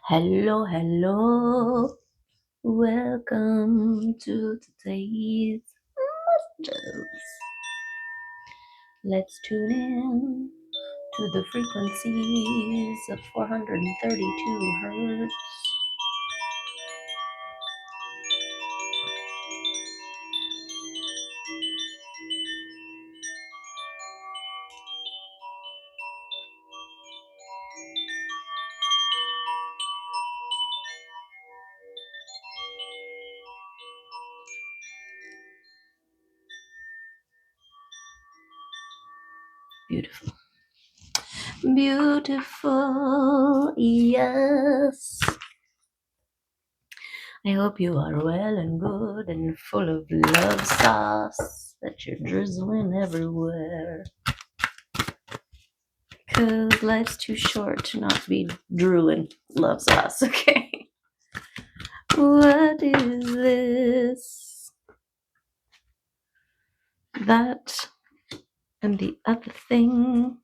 Hello, hello. Welcome to today's messages. Let's tune in to the frequencies of 432 hertz. Beautiful. Beautiful, yes. I hope you are well and good and full of love sauce that you're drizzling everywhere. Because life's too short to not be drooling love sauce, okay? What is this? That and the other thing.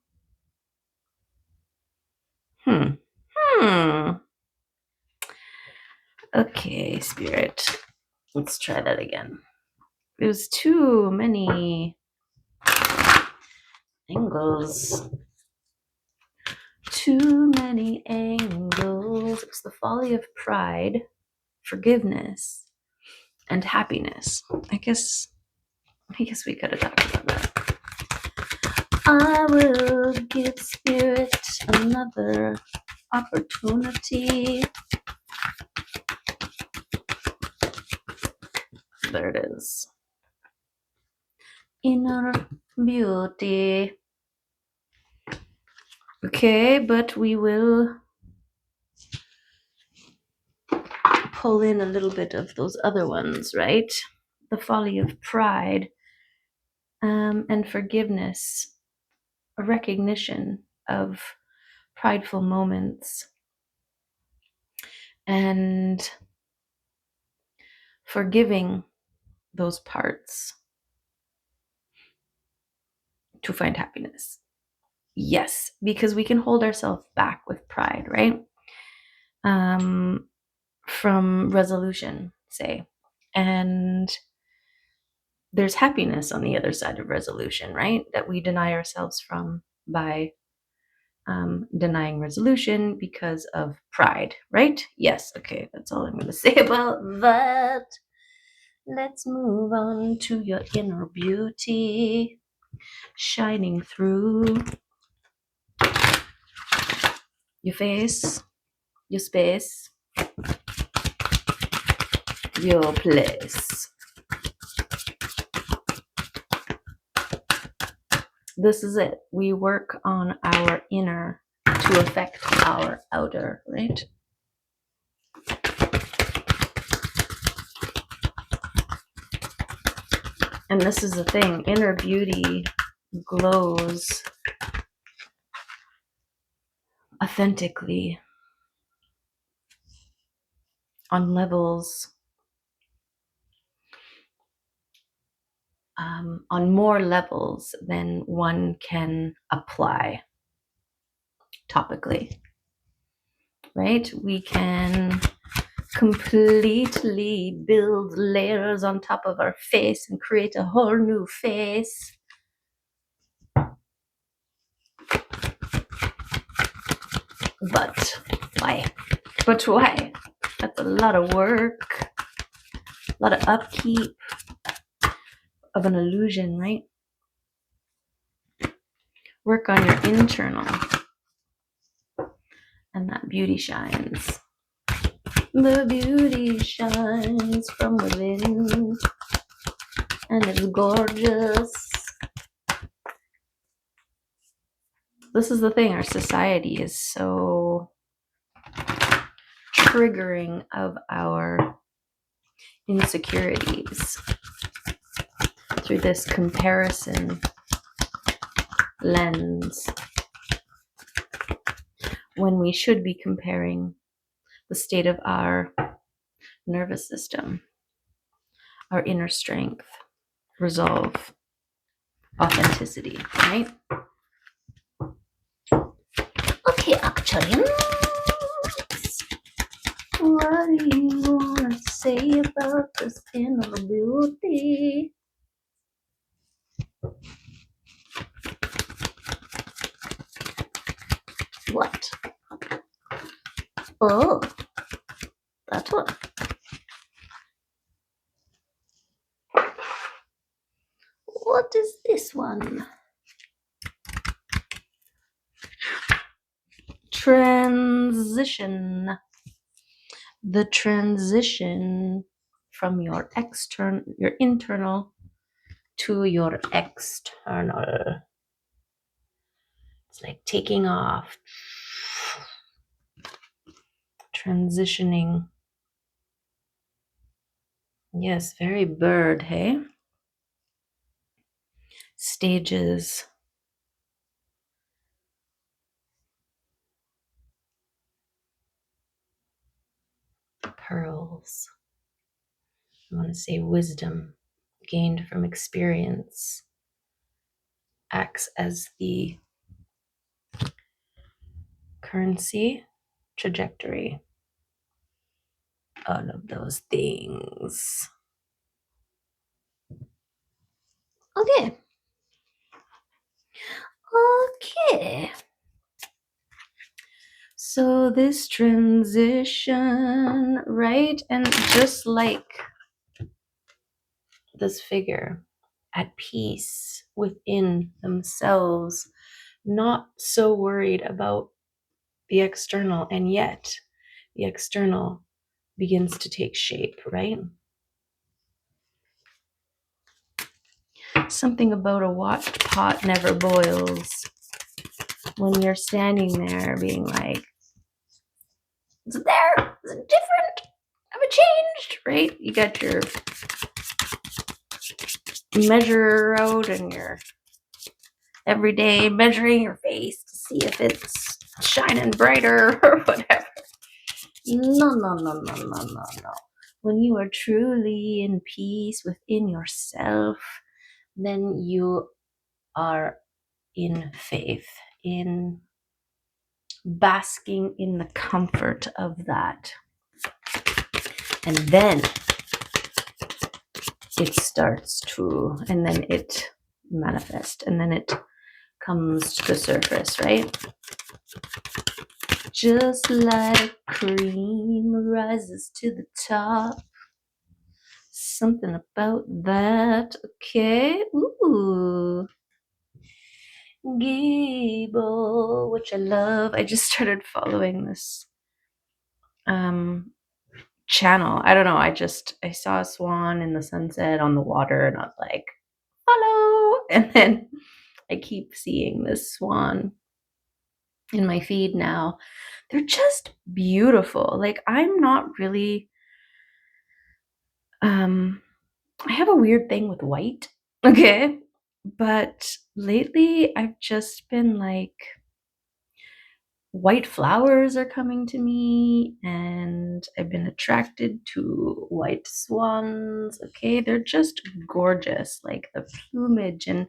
Okay, spirit. Let's try that again. There's too many angles. Too many angles. It's the folly of pride, forgiveness, and happiness. I guess we could have talked about that. I will give spirit another opportunity. There it is. Inner beauty. Okay, but we will pull in a little bit of those other ones, right? The folly of pride and forgiveness, a recognition of prideful moments, and forgiving those parts to find happiness. Yes, because we can hold ourselves back with pride, right? From resolution, say. And there's happiness on the other side of resolution, right? That we deny ourselves from by denying resolution because of pride, right? Yes, okay, that's all I'm going to say about that. Let's move on to your inner beauty shining through your face, your space, your place. This is it. We work on our inner to affect our outer, right? And this is the thing. Inner beauty glows authentically on levels, on more levels than one can apply topically, right? We can completely build layers on top of our face and create a whole new face. But why? But why? That's a lot of work, a lot of upkeep of an illusion, right? Work on your internal, and that beauty shines. The beauty shines from within, and it's gorgeous. This is the thing, our society is so triggering of our insecurities through this comparison lens, when we should be comparing the state of our nervous system, our inner strength, resolve, authenticity, right? Okay, actually, say about this inner beauty? What? Oh, that one. What is this one? Transition. The transition from your internal to your external. It's like taking off, transitioning. Yes, very bird, hey? Stages. Pearls. I want to say wisdom gained from experience acts as the currency, trajectory, all of those things. Okay. Okay. So this transition, right? And just like this figure at peace within themselves, not so worried about the external, and yet the external begins to take shape, right? Something about a watched pot never boils. When you're standing there being like, is it there? Is it different? Have it changed? Right? You got your measure out and you're every day measuring your face to see if it's shining brighter or whatever. No. When you are truly in peace within yourself, then you are in faith, in basking in the comfort of that. And then it starts to, and then it manifests, and then it comes to the surface, right? Just like cream rises to the top. Something about that. Okay. Ooh. Gable, which I love. I just started following this channel. I don't know. I saw a swan in the sunset on the water and I was like, follow. And then I keep seeing this swan in my feed now. They're just beautiful. Like, I'm not really I have a weird thing with white. Okay. But lately I've just been like, white flowers are coming to me and I've been attracted to white swans. Okay, they're just gorgeous, like the plumage and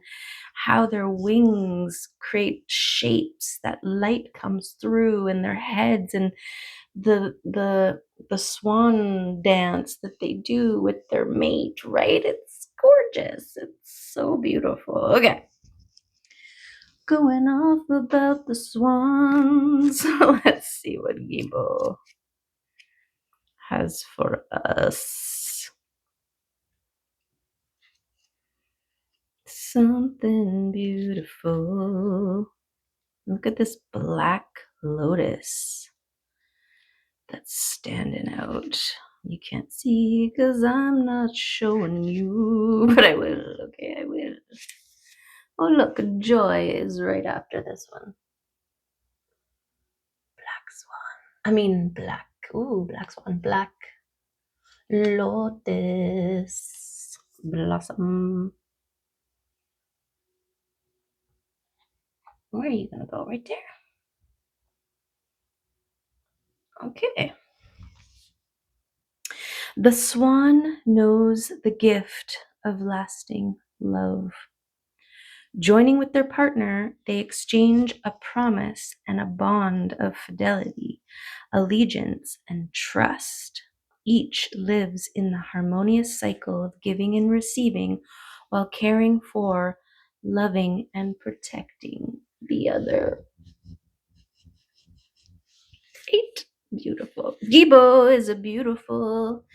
how their wings create shapes, that light comes through in their heads, and the swan dance that they do with their mate, right? It's gorgeous. It's so beautiful. Okay, going off about the swans. Let's see what Gibo has for us. Something beautiful. Look at this black lotus that's standing out. You can't see because I'm not showing you, but I will. Okay, I will. Oh, look, joy is right after this one. Black swan. I mean, black. Ooh, black swan. Black lotus blossom. Where are you gonna go? Right there. Okay. The swan knows the gift of lasting love. Joining with their partner, they exchange a promise and a bond of fidelity, allegiance, and trust. Each lives in the harmonious cycle of giving and receiving while caring for, loving, and protecting the other. Right? Beautiful. Gibo is a beautiful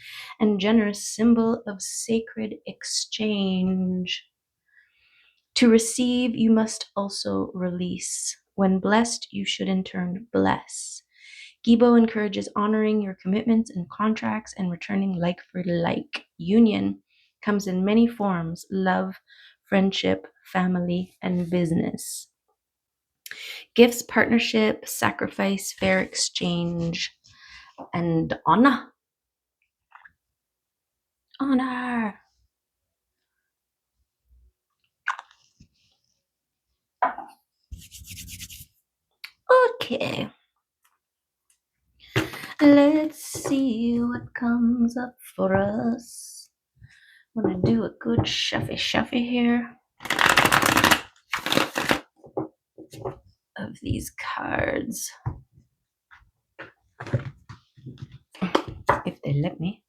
and generous symbol of sacred exchange. To receive, you must also release. When blessed, you should in turn bless. Gibo encourages honoring your commitments and contracts and returning like for like. Union comes in many forms: love, friendship, family, and business. Gifts, partnership, sacrifice, fair exchange, and honor. Honor. Okay. Let's see what comes up for us. I'm gonna do a good shuffy here of these cards, if they let me.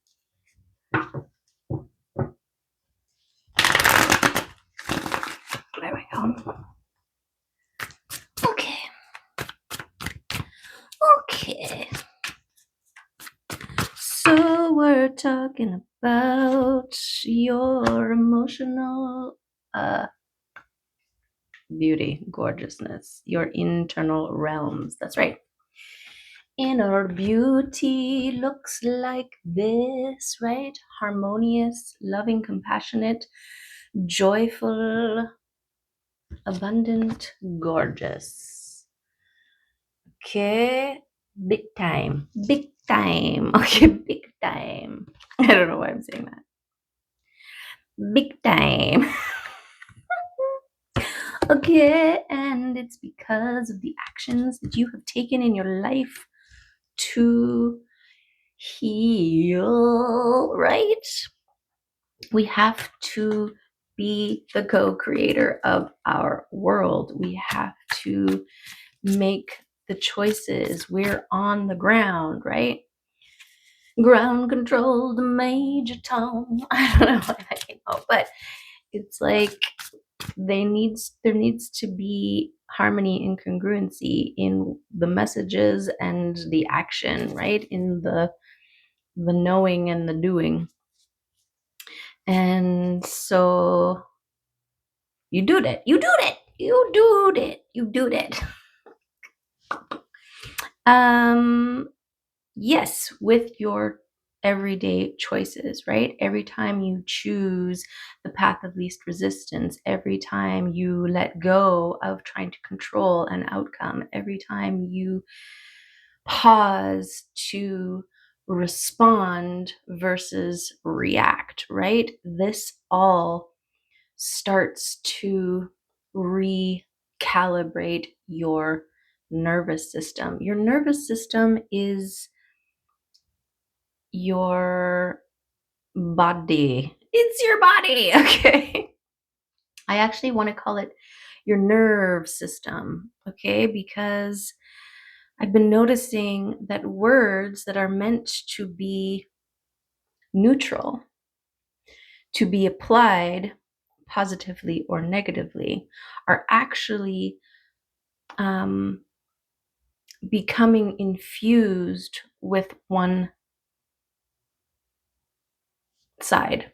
There we go. Okay. Okay. So we're talking about your emotional beauty, gorgeousness, your internal realms. That's right. Inner beauty looks like this, right? Harmonious, loving, compassionate, joyful, abundant, gorgeous. Okay, big time, big time. Okay, big time. I don't know why I'm saying that. Big time. Okay, and it's because of the actions that you have taken in your life to heal, right? We have to be the co-creator of our world. We have to make the choices. We're on the ground, right? Ground control, the major tone. I don't know what that came out, but it's like there needs to be harmony and congruency in the messages and the action, right? In the knowing and the doing. And so you do that. You do that. You do that. You do that. Yes, with your everyday choices, right? Every time you choose the path of least resistance, every time you let go of trying to control an outcome, every time you pause to respond versus react, right? This all starts to recalibrate your nervous system. Your nervous system is your body. It's your body, okay? I actually want to call it your nerve system, okay? Because I've been noticing that words that are meant to be neutral, to be applied positively or negatively, are actually becoming infused with one side,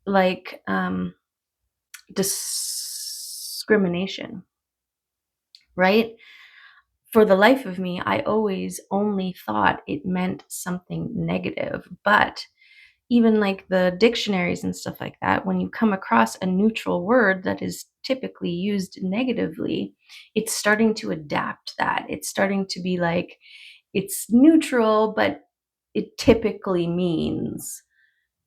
like discrimination, right? For the life of me, I always only thought it meant something negative. But even like the dictionaries and stuff like that, when you come across a neutral word that is typically used negatively, it's starting to adapt that. It's starting to be like, it's neutral, but it typically means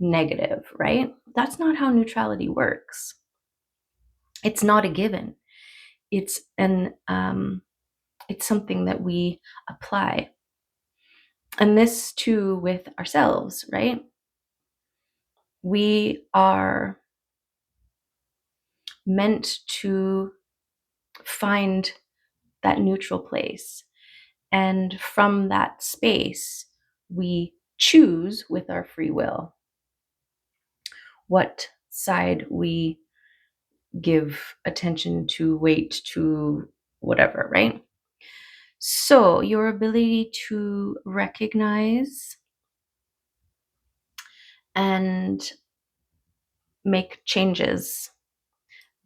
negative, right? That's not how neutrality works. It's not a given. It's it's something that we apply. And this too with ourselves, right? We are meant to find that neutral place. And from that space, we choose with our free will what side we give attention to, weight to, whatever, right? So your ability to recognize and make changes,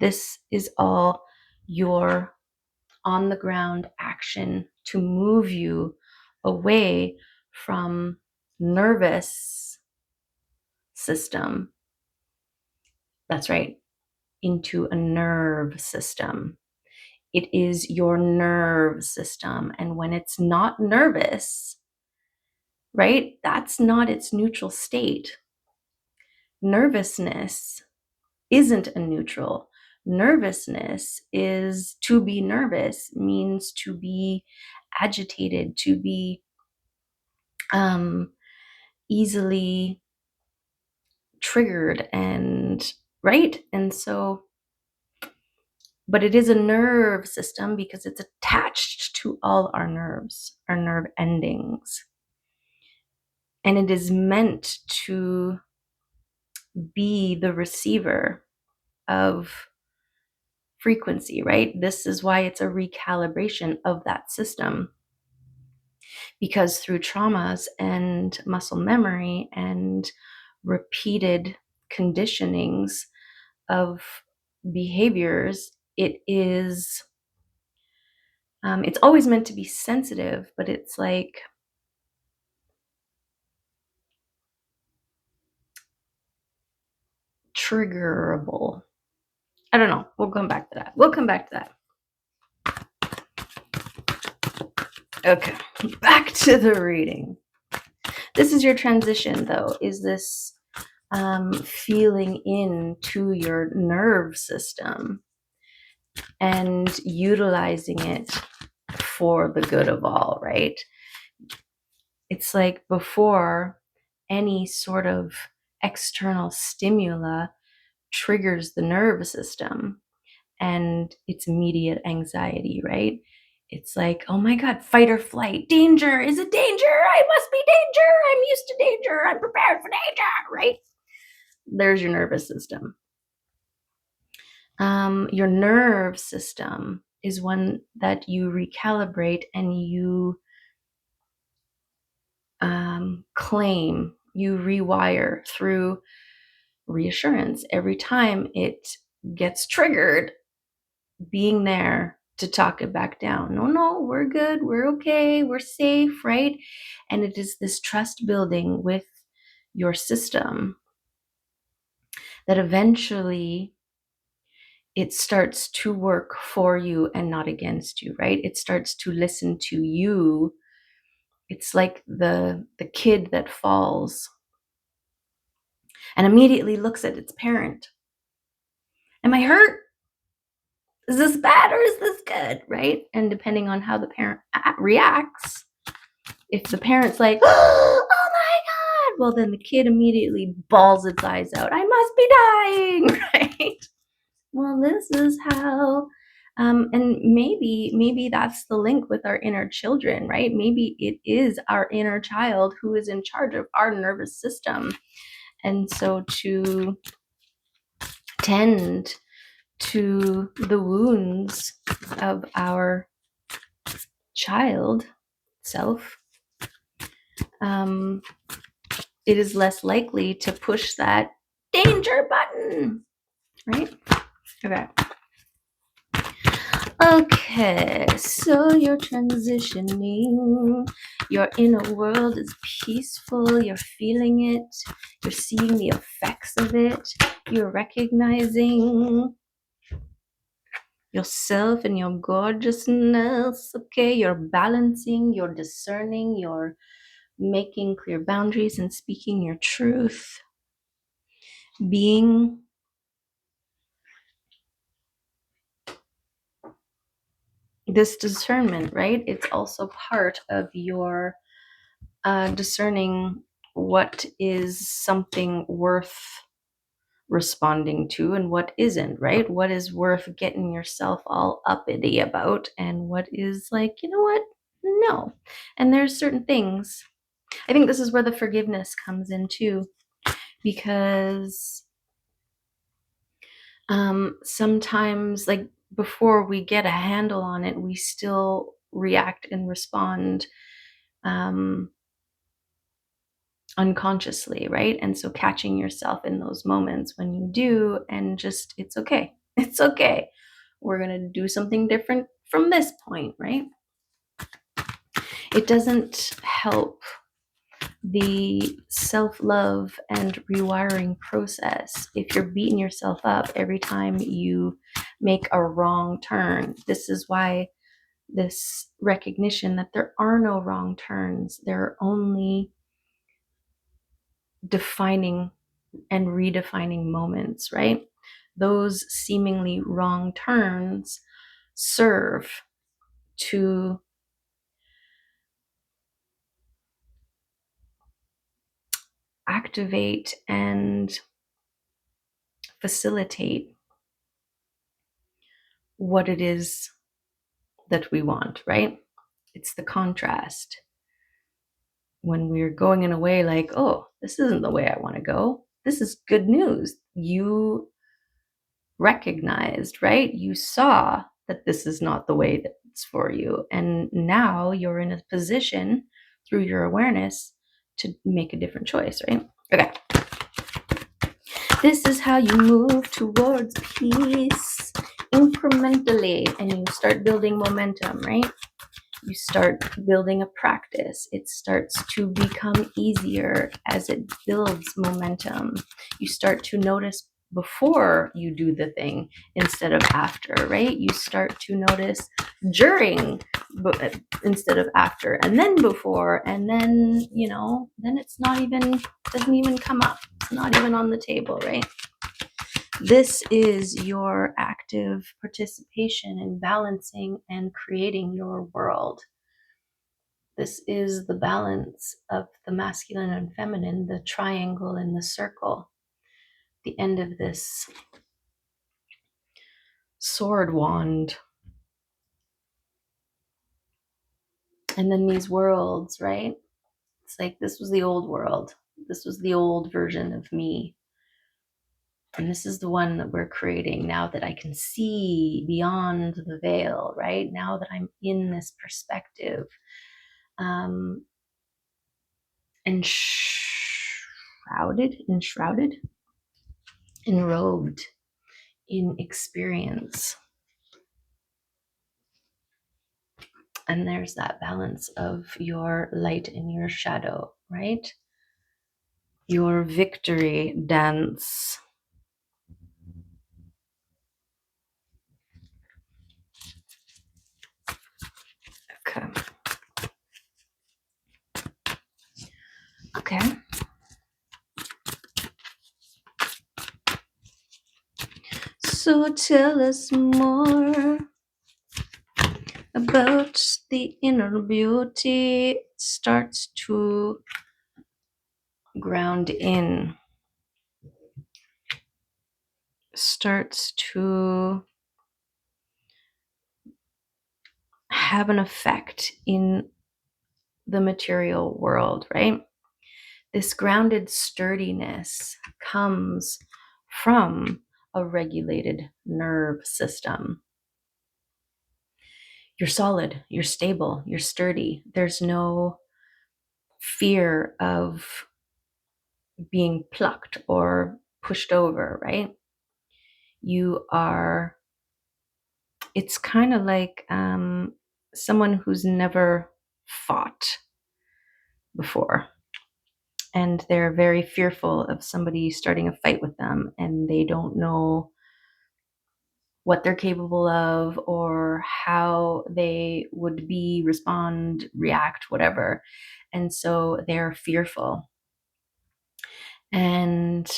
this is all your on the ground action to move you away from nervous system. That's right, into a nerve system. It is your nerve system. And when it's not nervous, right, that's not its neutral state. Nervousness isn't a neutral. Nervousness is to be nervous, means to be agitated, to be easily triggered, and right. And so, but it is a nerve system because it's attached to all our nerves, our nerve endings. And it is meant to be the receiver of frequency, right? This is why it's a recalibration of that system. Because through traumas and muscle memory and repeated conditionings of behaviors, it's always meant to be sensitive, but it's like triggerable. I don't know. We'll come back to that. Okay, back to the reading. This is your transition, though. Is this feeling into your nerve system and utilizing it for the good of all, right? It's like before any sort of external stimuli triggers the nervous system and it's immediate anxiety, right? It's like, oh my God, fight or flight, danger, is it danger? I must be danger. I'm used to danger. I'm prepared for danger, right? There's your nervous system. Your nerve system is one that you recalibrate and you claim, you rewire through reassurance. Every time it gets triggered, being there to talk it back down. No, we're good. We're okay. We're safe, right? And it is this trust building with your system that eventually it starts to work for you and not against you, right? It starts to listen to you. It's like the kid that falls and immediately looks at its parent. Am I hurt? Is this bad or is this good, right? And depending on how the parent reacts, if the parent's like, oh my God, well, then the kid immediately bawls its eyes out. I must be dying, right? Well, this is how, and maybe that's the link with our inner children, right? Maybe it is our inner child who is in charge of our nervous system. And so to tend to the wounds of our child self, it is less likely to push that danger button, right? Okay, so you're transitioning. Your inner world is peaceful. You're feeling it. You're seeing the effects of it. You're recognizing yourself and your gorgeousness. Okay, you're balancing, you're discerning, you're making clear boundaries and speaking your truth. Being this discernment, right? It's also part of your discerning what is something worth responding to and what isn't, right? What is worth getting yourself all uppity about and what is like, you know what? No. And there's certain things I think this is where the forgiveness comes in too, because sometimes, like, before we get a handle on it, we still react and respond um, unconsciously, right? And so catching yourself in those moments when you do, and just, it's okay. It's okay. We're going to do something different from this point, right? It doesn't help the self-love and rewiring process if you're beating yourself up every time you make a wrong turn. This is why this recognition that there are no wrong turns, there are only defining and redefining moments, right? Those seemingly wrong turns serve to activate and facilitate what it is that we want, right? It's the contrast. When we're going in a way like, oh, this isn't the way I want to go, this is good news. You recognized, right? You saw that this is not the way that's for you. And now you're in a position through your awareness to make a different choice, right? Okay. This is how you move towards peace incrementally, and you start building momentum, right? You start building a practice. It starts to become easier as it builds momentum. You start to notice before you do the thing instead of after, right? You start to notice during instead of after, and then before, and then, then it's not even, doesn't even come up. It's not even on the table, right? This is your active participation in balancing and creating your world. This is the balance of the masculine and feminine, the triangle and the circle, the end of this sword wand. And then these worlds, right? It's like, this was the old world. This was the old version of me. And this is the one that we're creating now that I can see beyond the veil, right? Now that I'm in this perspective. Enshrouded, enrobed in experience. And there's that balance of your light and your shadow, right? Your victory dance. Okay. Okay. So tell us more about the inner beauty. Starts to ground in, starts to have an effect in the material world, right? This grounded sturdiness comes from a regulated nerve system. You're solid, you're stable, you're sturdy. There's no fear of being plucked or pushed over, right? You are, it's kind of like someone who's never fought before. And they're very fearful of somebody starting a fight with them, and they don't know what they're capable of or how they would be, respond, react, whatever. And so they're fearful. And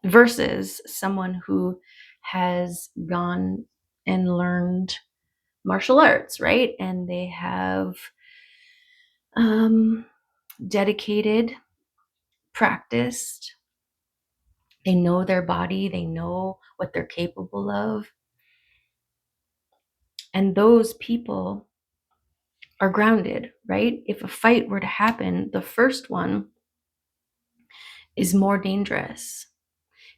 versus someone who has gone and learned martial arts, right? And they have dedicated, practiced, they know their body, they know what they're capable of. And those people are grounded, right? If a fight were to happen, the first one is more dangerous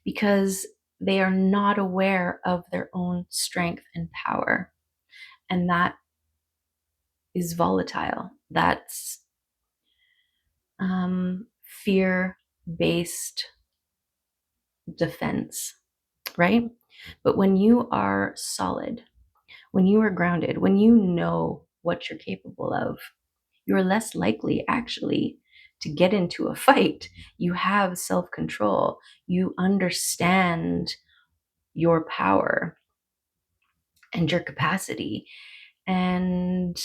because they are not aware of their own strength and power. And that is volatile. That's fear based defense, right? But when you are solid, when you are grounded, when you know what you're capable of, you're less likely actually to get into a fight. You have self control, you understand your power and your capacity. And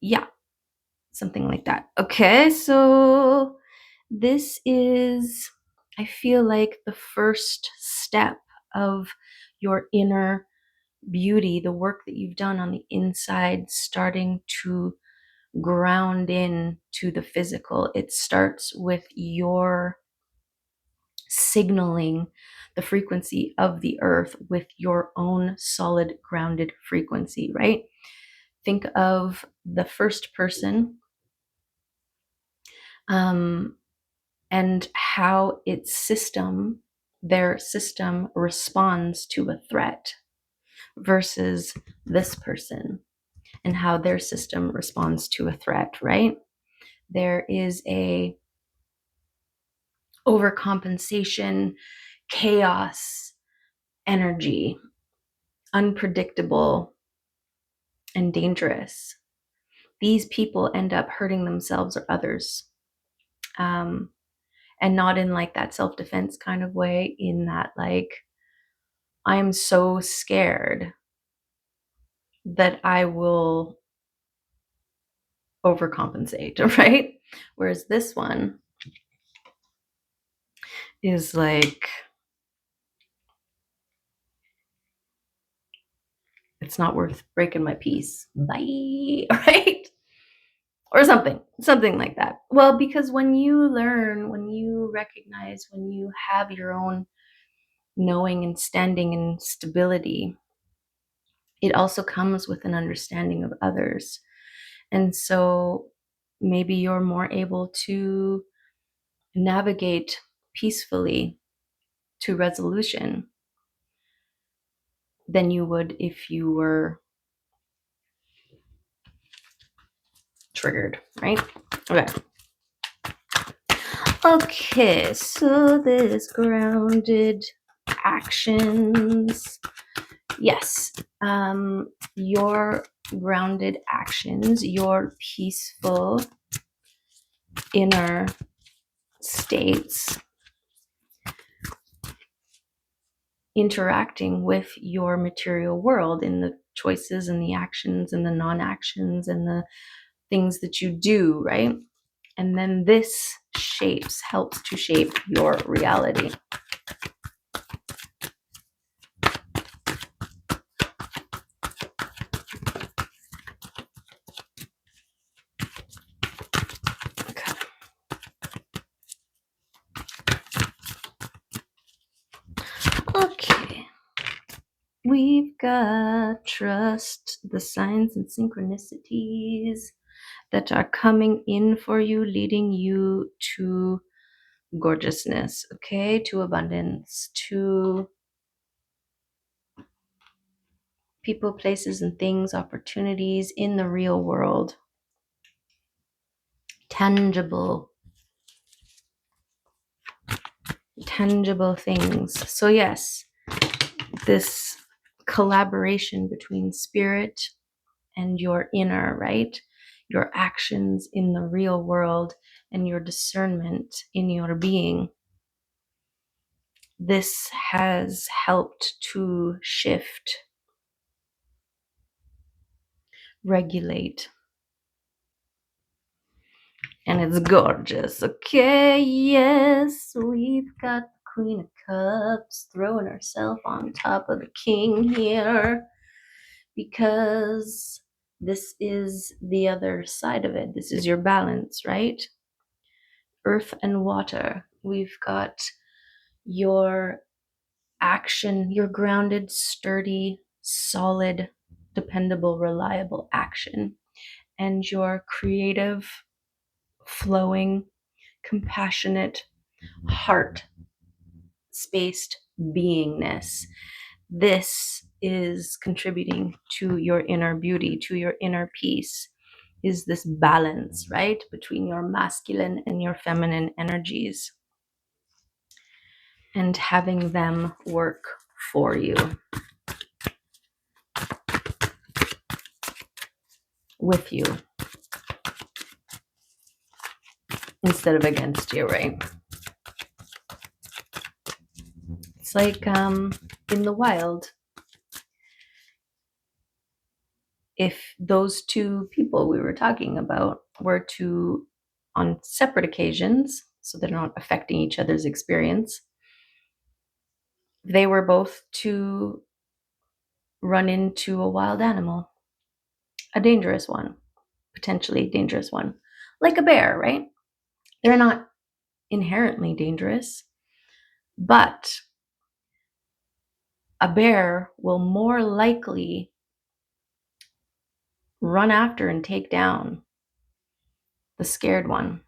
yeah, something like that. Okay, so this is, I feel like, the first step of your inner beauty, the work that you've done on the inside, starting to ground in to the physical. It starts with your signaling the frequency of the earth with your own solid grounded frequency, right? Think of the first person, and how their system responds to a threat versus this person and how their system responds to a threat, right? There is a overcompensation, chaos, energy, unpredictable, and dangerous. These people end up hurting themselves or others. And not in like that self-defense kind of way, in that like, I'm so scared that I will overcompensate, right? Whereas this one is like, it's not worth breaking my peace. Bye. Right? Or something like that. Well, because when you learn, when you recognize, when you have your own knowing and standing and stability, it also comes with an understanding of others. And so maybe you're more able to navigate peacefully to resolution than you would if you were triggered, right? Okay. Okay, so this grounded actions. Yes, your grounded actions, your peaceful inner states interacting with your material world in the choices and the actions and the non-actions and the things that you do, right? And then this helps to shape your reality. Okay. We've got trust, the signs and synchronicities that are coming in for you, leading you to gorgeousness, okay? To abundance, to people, places, and things, opportunities in the real world. Tangible things. So yes, this collaboration between spirit and your inner, right? Your actions in the real world and your discernment in your being. This has helped to shift, regulate, and it's gorgeous. Okay, yes, we've got Queen of Cups throwing herself on top of the King here, because this is the other side of it. This is your balance, right? Earth and water. We've got your action, your grounded, sturdy, solid dependable, reliable action, and your creative, flowing, compassionate, heart spaced beingness. This is contributing to your inner beauty, to your inner peace. Is this balance, right, between your masculine and your feminine energies, and having them work for you, with you, instead of against you, right? It's like in the wild, if those two people we were talking about were to, on separate occasions, so they're not affecting each other's experience, they were both to run into a wild animal, a dangerous one, potentially dangerous one, like a bear, right? They're not inherently dangerous, but a bear will more likely run after and take down the scared one,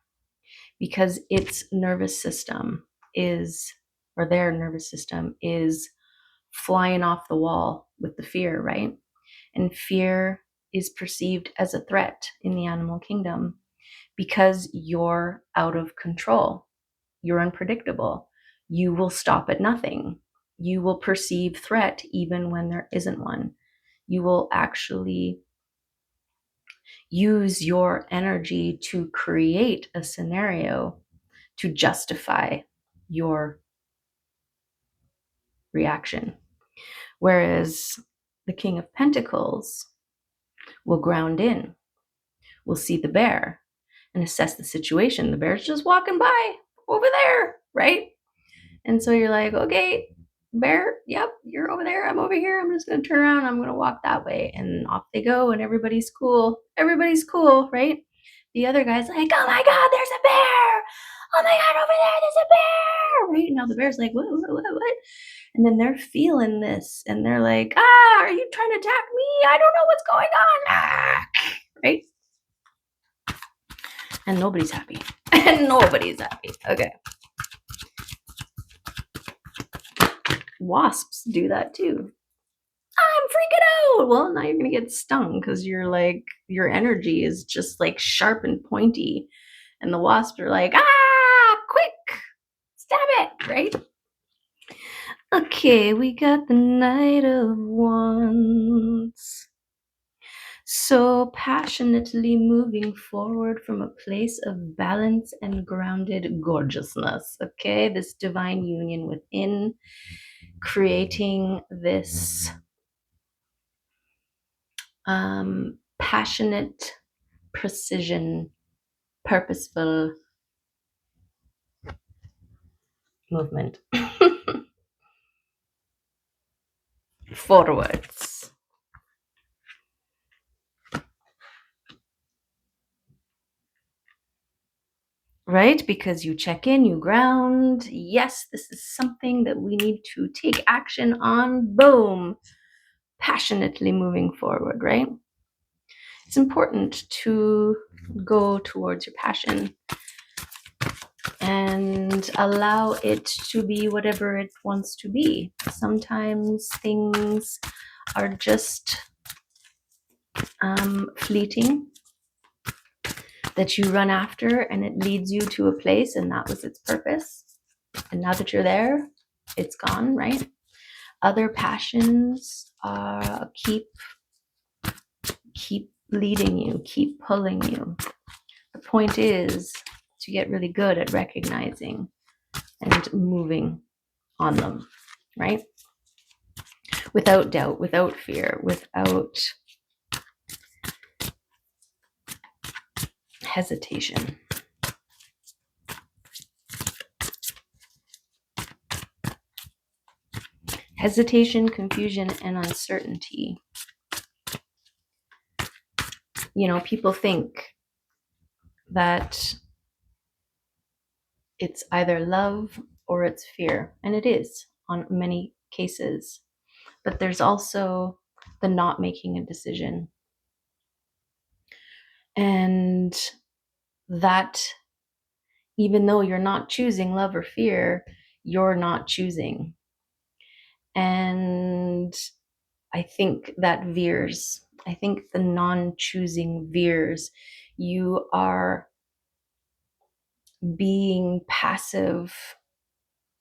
because its nervous system is, or their nervous system is flying off the wall with the fear, right? And fear is perceived as a threat in the animal kingdom because you're out of control. You're unpredictable. You will stop at nothing. You will perceive threat even when there isn't one. You will actually use your energy to create a scenario to justify your reaction. Whereas the King of Pentacles will ground in, will see the bear and assess the situation. The bear's just walking by over there, right? And so you're like, okay, bear, yep, you're over there, I'm over here, I'm just going to turn around, I'm going to walk that way. And off they go, and everybody's cool. Everybody's cool, right? The other guy's like, oh my God, there's a bear. Oh my God, over there, there's a bear, right? Now the bear's like, what? And then they're feeling this, and they're like, are you trying to attack me? I don't know what's going on, right? And nobody's happy. And nobody's happy. Okay. Wasps do that too. I'm freaking out. Well, now you're gonna get stung because you're like, your energy is just like sharp and pointy, and the wasps are like, quick, stab it, right? Okay, we got the Knight of Wands. So passionately moving forward from a place of balance and grounded gorgeousness. Okay, this divine union within, creating this passionate, precision, purposeful movement forwards. Right? Because you check in, you ground. Yes, this is something that we need to take action on. Boom. Passionately moving forward, right? It's important to go towards your passion and allow it to be whatever it wants to be. Sometimes things are just fleeting, that you run after, and it leads you to a place, and that was its purpose. And now that you're there, it's gone, right? Other passions keep leading you, keep pulling you. The point is to get really good at recognizing and moving on them, right? Without doubt, without fear, without hesitation. Hesitation, confusion, and uncertainty. You know, people think that it's either love or it's fear, and it is on many cases. But there's also the not making a decision. And that, even though you're not choosing love or fear, you're not choosing. And I think that veers. I think the non-choosing veers. You are being passive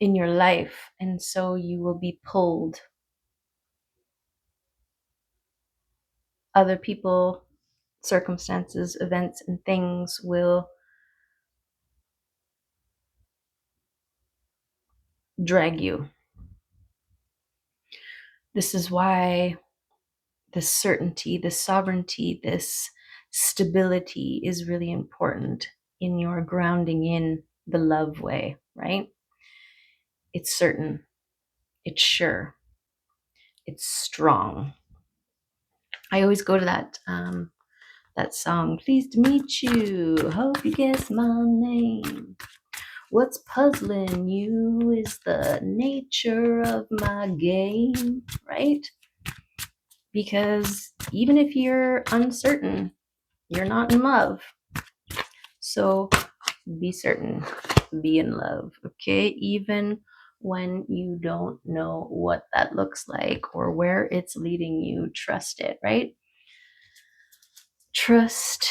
in your life, and so you will be pulled. Other people, circumstances, events, and things will drag you. This is why this certainty, this sovereignty, this stability is really important in your grounding in the love way, right? It's certain, it's sure, it's strong. I always go to that song, pleased to meet you, hope you guess my name. What's puzzling you is the nature of my game, right? Because even if you're uncertain, you're not in love. So be certain, be in love, okay? Even when you don't know what that looks like or where it's leading you, trust it, right? Trust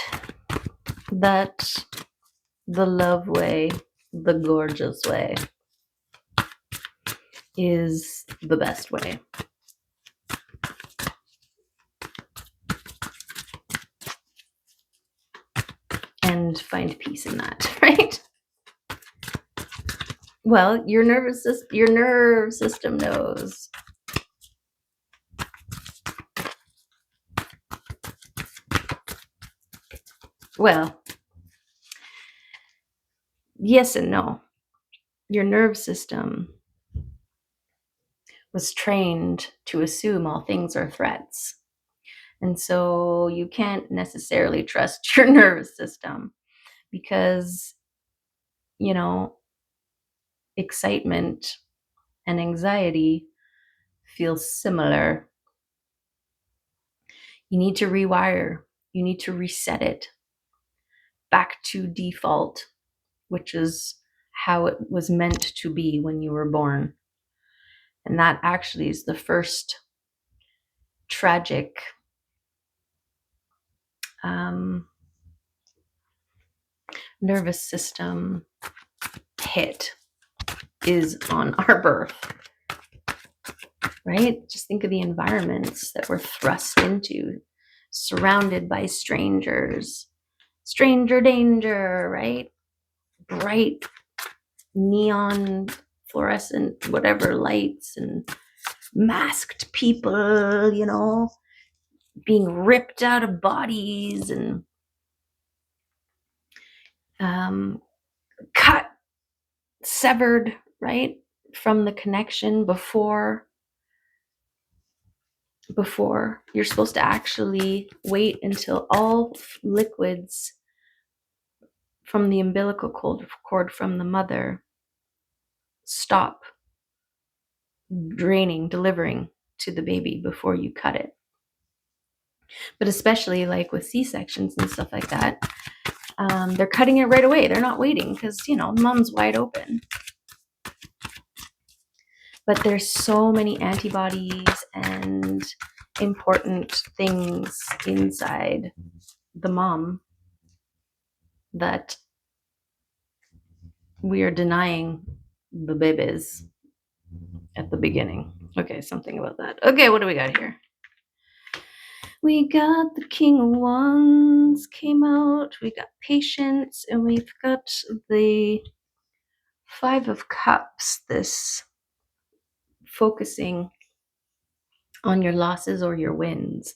that the love way, the gorgeous way, is the best way. And find peace in that, right? Well, your nerve system knows. Well, yes and no. Your nerve system was trained to assume all things are threats. And so you can't necessarily trust your nervous system because, you know, excitement and anxiety feel similar. You need to rewire, you need to reset it back to default, which is how it was meant to be when you were born. And that actually is the first tragic nervous system hit is on our birth, right? Just think of the environments that we're thrust into, surrounded by strangers, stranger danger, right? Bright neon fluorescent whatever lights and masked people, you know, being ripped out of bodies and cut, severed, right, from the connection before you're supposed to actually wait until all liquids from the umbilical cord from the mother stop draining, delivering to the baby before you cut it. But especially like with C-sections and stuff like that, they're cutting it right away. They're not waiting because, you know, mom's wide open. But there's so many antibodies and important things inside the mom that we are denying the babies at the beginning. Okay, something about that. Okay, what do we got here? We got the King of Wands came out. We got Patience, and we've got the Five of Cups. This focusing on your losses or your wins,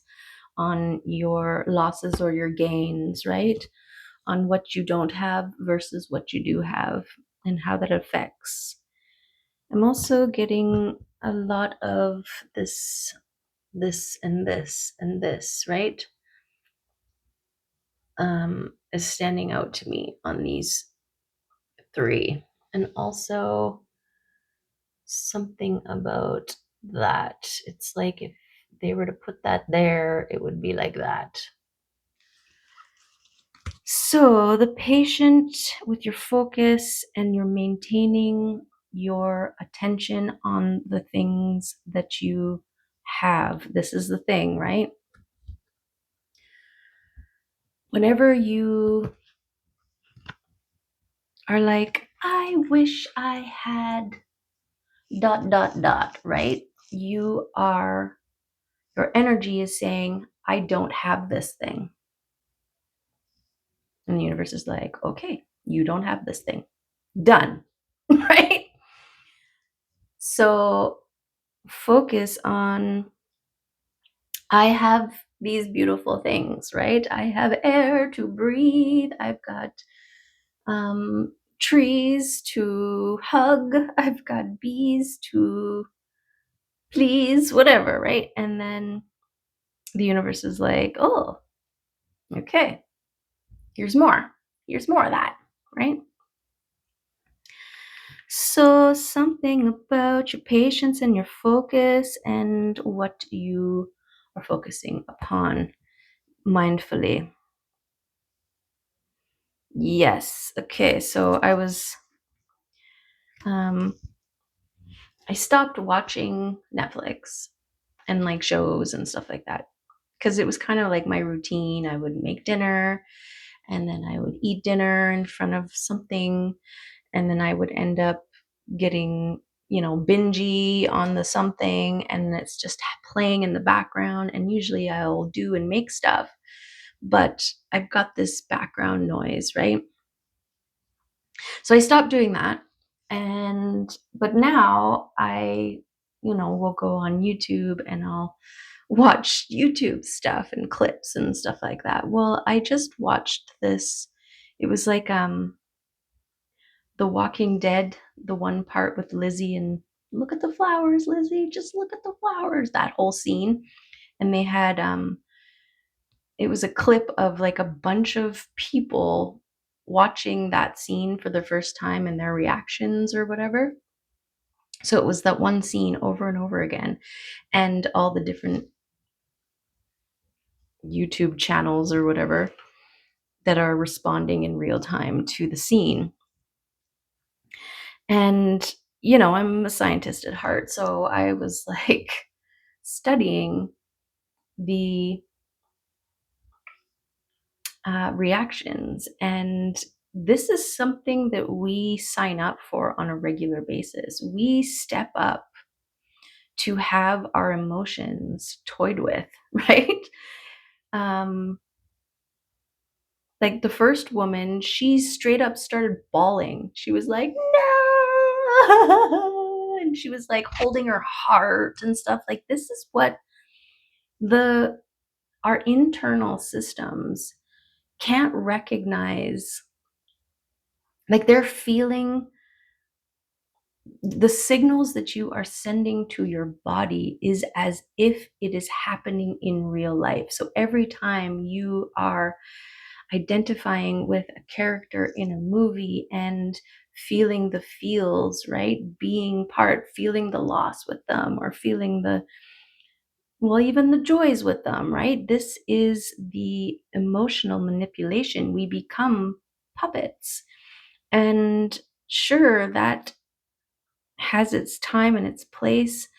on your losses or your gains, right? On what you don't have versus what you do have, and how that affects. I'm also getting a lot of this, and this, and this, right? Is standing out to me on these three. And also something about that. It's like if they were to put that there, it would be like that. So the patient, with your focus and you're maintaining your attention on the things that you have. This is the thing, right? Whenever you are like, I wish I had ... right? Your energy is saying, I don't have this thing. And the universe is like, okay, you don't have this thing. Done. Right? So focus on, I have these beautiful things, right? I have air to breathe. I've got trees to hug. I've got bees to please, whatever, right? And then the universe is like, oh, okay, here's more. Here's more of that, right? So something about your patience and your focus and what you are focusing upon mindfully. Yes. Okay. So I stopped watching Netflix and like shows and stuff like that because it was kind of like my routine. I would make dinner and then I would eat dinner in front of something, and then I would end up getting, bingy on the something, and it's just playing in the background. And usually I'll do and make stuff, but I've got this background noise, right? So I stopped doing that. But now I, will go on YouTube and I'll watch YouTube stuff and clips and stuff like that. Well, I just watched this. It was like The Walking Dead, the one part with Lizzie and look at the flowers, Lizzie, just look at the flowers, that whole scene. And they had it was a clip of like a bunch of people watching that scene for the first time and their reactions or whatever. So it was that one scene over and over again, and all the different YouTube channels or whatever that are responding in real time to the scene. And, I'm a scientist at heart, so I was like studying the reactions. And this is something that we sign up for on a regular basis. We step up to have our emotions toyed with, right? Like the first woman, she straight up started bawling. She was like, no. And she was like holding her heart and stuff. Like, this is what our internal systems can't recognize. Like, they're feeling the signals that you are sending to your body is as if it is happening in real life. So every time you are identifying with a character in a movie and feeling the feels, right? Being part, feeling the loss with them, or feeling even the joys with them, right? This is the emotional manipulation. We become puppets. And sure, that has its time and its place.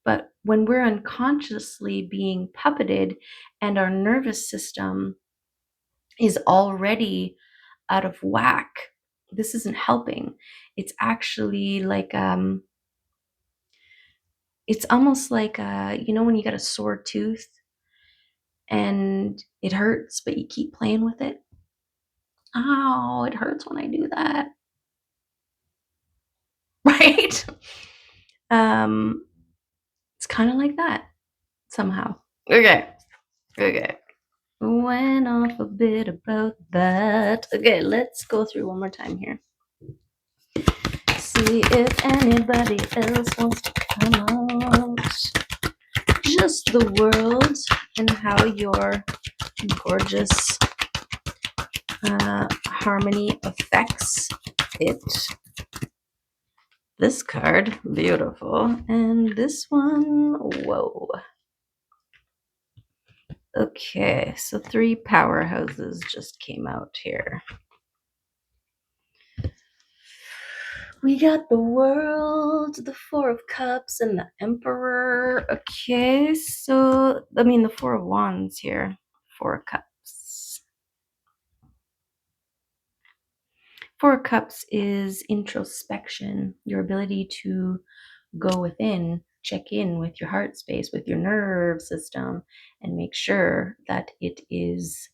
But when we're unconsciously being puppeted and our nervous system is already out of whack, this isn't helping. It's actually like it's almost like when you got a sore tooth and it hurts, but you keep playing with it. Oh, it hurts when I do that. Right? It's kind of like that somehow. Okay. Went off a bit about that. Okay, let's go through one more time here. See if anybody else wants to come out. Just the world and how your gorgeous harmony affects it. This card, beautiful. And this one, whoa. Okay, so 3 powerhouses just came out here. We got the World, the Four of Cups, and the Emperor. Okay, so, the Four of Wands here. Four of Cups. Four of Cups is introspection, your ability to go within, check in with your heart space, with your nerve system, and make sure that it is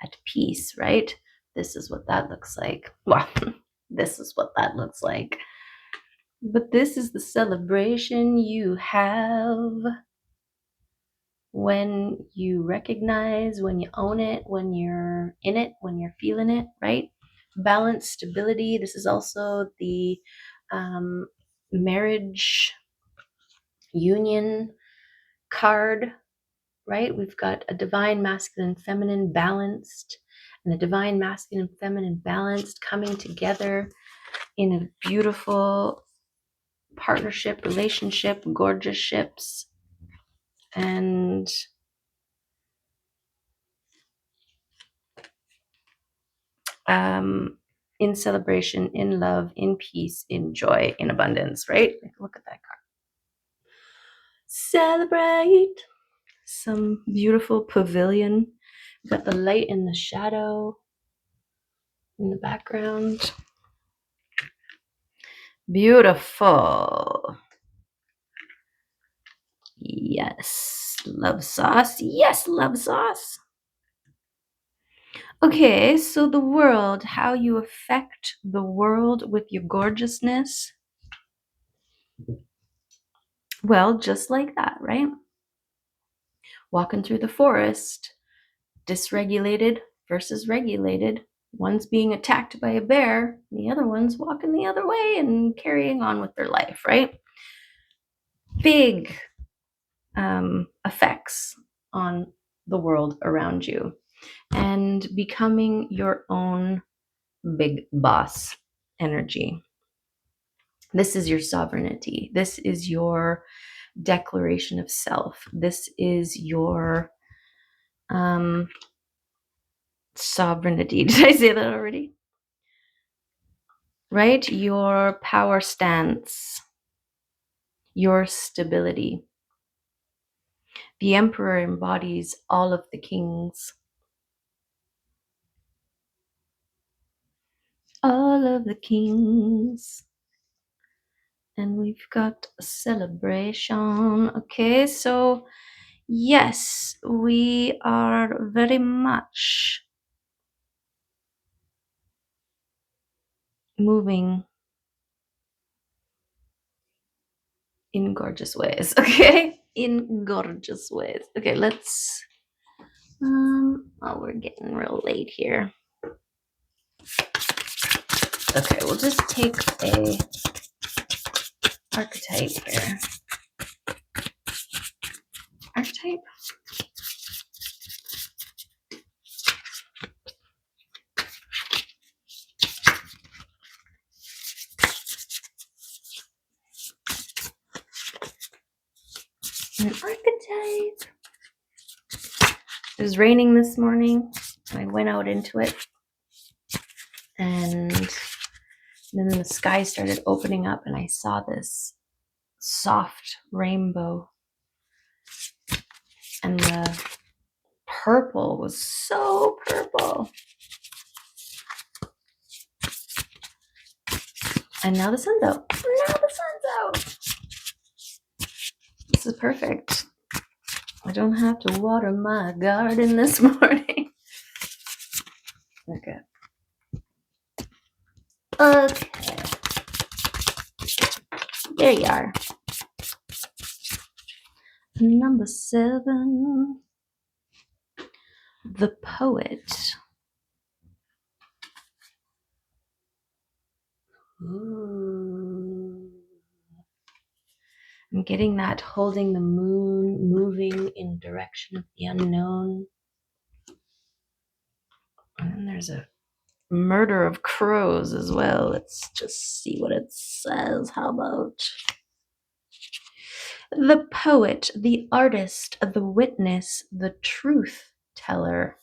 at peace, right? This is what that looks like. Well, this is what that looks like. But this is the celebration you have when you recognize, when you own it, when you're in it, when you're feeling it, right? Balance, stability. This is also the marriage union card, right? We've got a divine masculine feminine balanced, and a divine masculine feminine balanced coming together in a beautiful partnership, relationship, gorgeous ships, and in celebration, in love, in peace, in joy, in abundance, right? Look at that card. Celebrate some beautiful pavilion. Got the light and the shadow in the background. Beautiful. Yes, love sauce. Yes, love sauce. Okay, so the world, how you affect the world with your gorgeousness. Well, just like that, right? Walking through the forest, dysregulated versus regulated. One's being attacked by a bear, the other one's walking the other way and carrying on with their life, right? Big effects on the world around you, and becoming your own big boss energy. This is your sovereignty. This is your declaration of self. This is your sovereignty. Did I say that already? Right? Your power stance, your stability. The emperor embodies all of the kings. All of the kings. And we've got a celebration. Okay, so yes, we are very much moving in gorgeous ways. Okay, in gorgeous ways. Okay, let's. Oh, we're getting real late here. Okay, we'll just take a archetype here. Archetype. An archetype. It was raining this morning. I went out into it, and then the sky started opening up, and I saw this soft rainbow, and the purple was so purple. And now the sun's out. Now the sun's out. This is perfect. I don't have to water my garden this morning. Okay. Okay. There you are. Number 7. The Poet. Ooh. I'm getting that holding the moon, moving in direction of the unknown. And then there's a murder of crows as well. Let's just see what it says. How about The poet, the artist, the witness, the truth teller.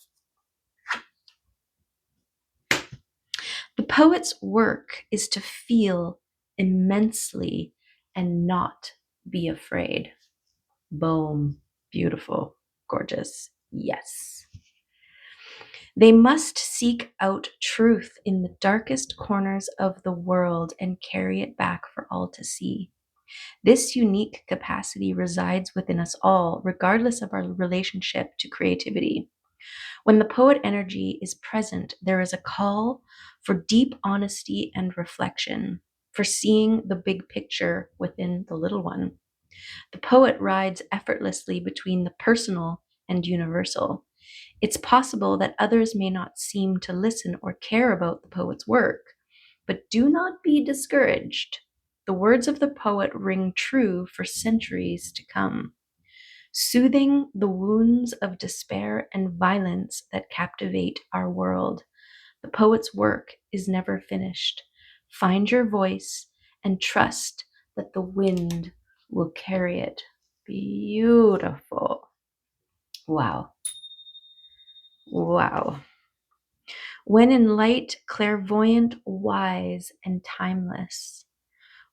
The poet's work is to feel immensely and not be afraid. Boom. Beautiful. Gorgeous. Yes. They must seek out truth in the darkest corners of the world and carry it back for all to see. This unique capacity resides within us all, regardless of our relationship to creativity. When the poet energy is present, there is a call for deep honesty and reflection, for seeing the big picture within the little one. The poet rides effortlessly between the personal and universal. It's possible that others may not seem to listen or care about the poet's work, but do not be discouraged. The words of the poet ring true for centuries to come, soothing the wounds of despair and violence that captivate our world. The poet's work is never finished. Find your voice and trust that the wind will carry it. Beautiful. Wow. Wow. When in light, clairvoyant, wise, and timeless.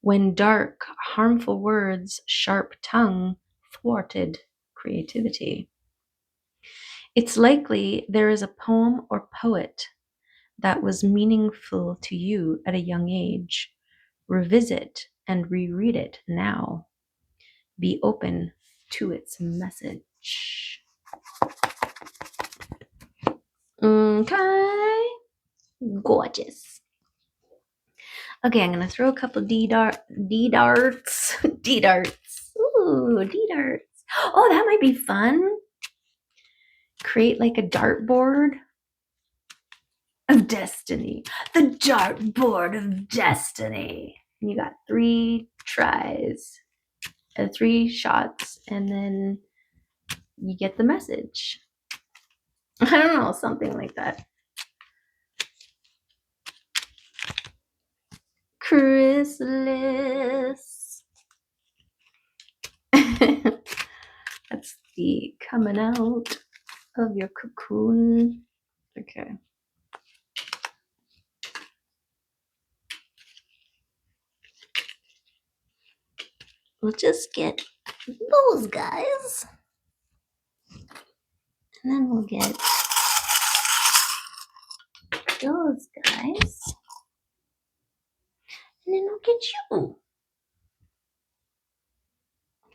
When dark, harmful words, sharp tongue, thwarted creativity. It's likely there is a poem or poet that was meaningful to you at a young age. Revisit and reread it now. Be open to its message. Okay. Gorgeous. Okay, I'm gonna throw a couple darts. D darts. Ooh, D darts. Oh, that might be fun. Create like a dartboard of destiny. The dartboard of destiny. And you got 3 tries, 3 shots, and then you get the message. I don't know, something like that. Chrysalis. That's the coming out of your cocoon. Okay. We'll just get those guys. And then we'll get those guys. And then I'll get you.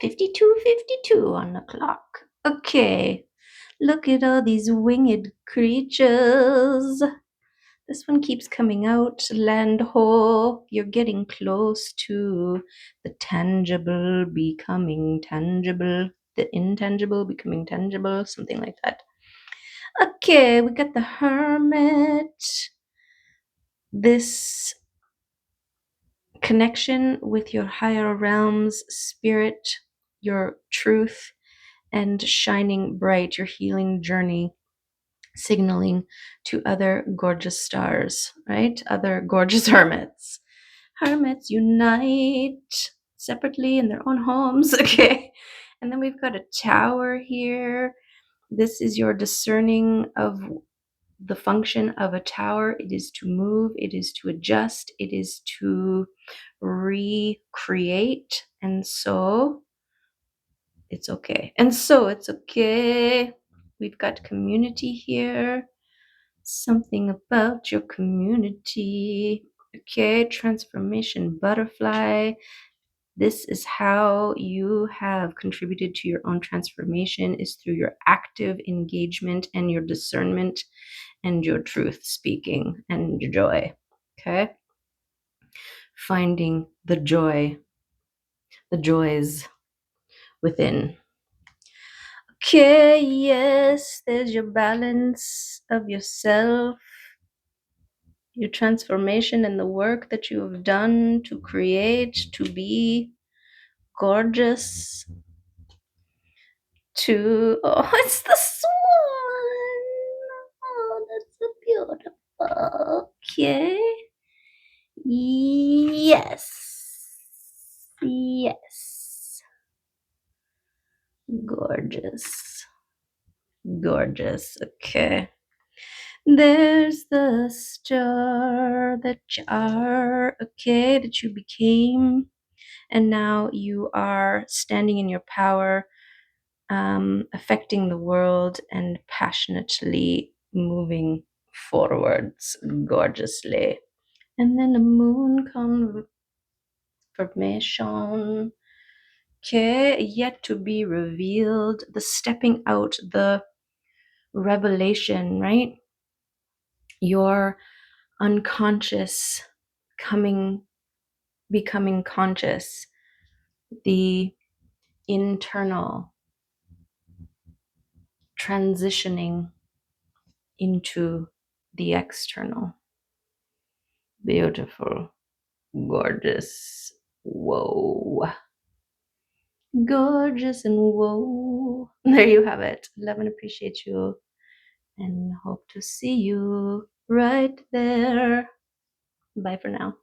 52:52 on the clock. Okay. Look at all these winged creatures. This one keeps coming out. Land ho. You're getting close to the tangible becoming tangible. The intangible becoming tangible. Something like that. Okay, we got the hermit. This connection with your higher realms, spirit, your truth, and shining bright, your healing journey, signaling to other gorgeous stars, right? Other gorgeous hermits. Hermits unite separately in their own homes, okay? And then we've got a tower here. This is your discerning of the function of a tower. It is to move, it is to adjust, it is to recreate. And so it's okay. And so it's okay. We've got community here. Something about your community. Okay, transformation butterfly. This is how you have contributed to your own transformation, is through your active engagement and your discernment and your truth speaking and your joy. Okay? Finding the joy, the joys within. Okay, yes, there's your balance of yourself, your transformation, and the work that you have done to create, to be gorgeous, to, oh, it's the swan. Oh, that's so beautiful. Okay. Yes. Yes. Gorgeous. Gorgeous. Okay. There's the star that you are, okay, that you became. And now you are standing in your power, affecting the world and passionately moving forwards gorgeously. And then the moon confirmation. Okay, yet to be revealed, the stepping out, the revelation, right? Your unconscious becoming conscious, the internal transitioning into the external. Beautiful, gorgeous, whoa. Gorgeous and whoa. There you have it. Love and appreciate you, and hope to see you right there. Bye for now.